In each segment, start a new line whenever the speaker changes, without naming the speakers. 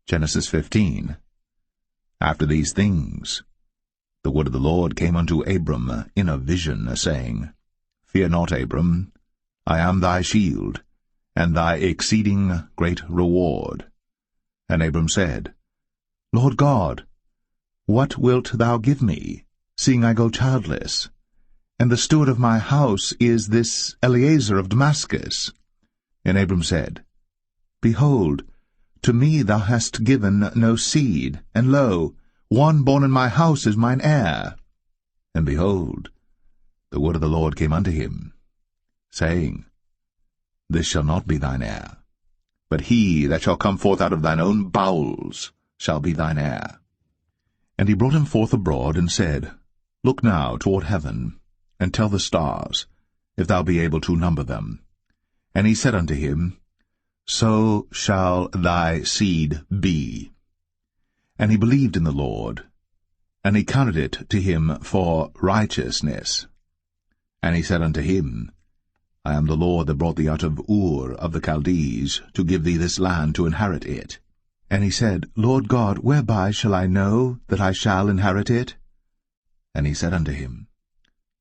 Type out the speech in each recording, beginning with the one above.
Genesis 15. After these things, the word of the Lord came unto Abram in a vision, saying, Fear not, Abram, I am thy shield, and thy exceeding great reward. And Abram said, Lord God, what wilt thou give me, seeing I go childless? And the steward of my house is this Eliezer of Damascus. And Abram said, Behold, to me thou hast given no seed, and lo, one born in my house is mine heir. And behold, the word of the Lord came unto him, saying, This shall not be thine heir, but he that shall come forth out of thine own bowels shall be thine heir. And he brought him forth abroad, and said, Look now toward heaven, and tell the stars, if thou be able to number them. And he said unto him, So shall thy seed be. And he believed in the Lord, and he counted it to him for righteousness. And he said unto him, I am the Lord that brought thee out of Ur of the Chaldees, to give thee this land to inherit it. And he said, Lord God, whereby shall I know that I shall inherit it? And he said unto him,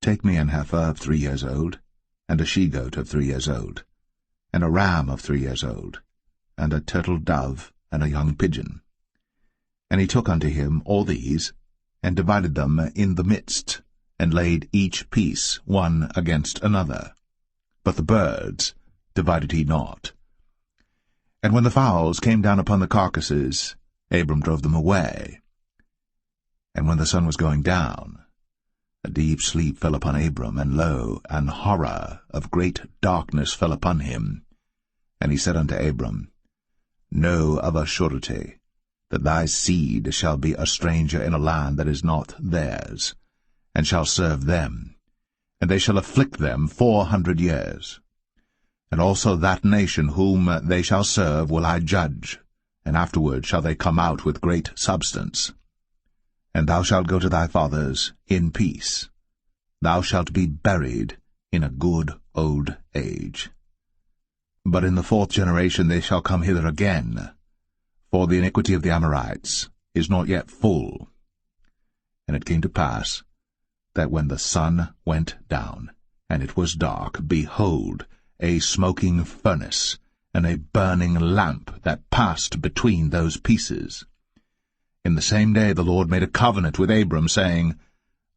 Take me an heifer of 3 years old, and a she-goat of 3 years old, and a ram of 3 years old, and a turtle-dove, and a young pigeon. And he took unto him all these, and divided them in the midst, and laid each piece one against another. But the birds divided he not. And when the fowls came down upon the carcasses, Abram drove them away. And when the sun was going down, a deep sleep fell upon Abram, and lo, an horror of great darkness fell upon him. And he said unto Abram, Know of a surety that thy seed shall be a stranger in a land that is not theirs, and shall serve them, and they shall afflict them 400 years. And also that nation whom they shall serve will I judge, and afterward shall they come out with great substance. And thou shalt go to thy fathers in peace. Thou shalt be buried in a good old age. But in the 4th generation they shall come hither again, for the iniquity of the Amorites is not yet full. And it came to pass, that when the sun went down, and it was dark, behold, a smoking furnace, and a burning lamp that passed between those pieces. In the same day the Lord made a covenant with Abram, saying,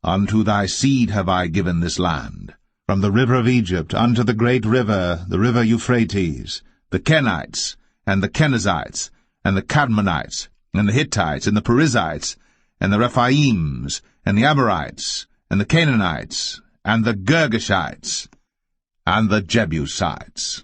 Unto thy seed have I given this land, from the river of Egypt unto the great river, the river Euphrates, the Kenites, and the Kenizzites, and the Cadmonites, and the Hittites, and the Perizzites, and the Rephaims, and the Amorites, and the Canaanites, and the Girgashites, and the Jebusites.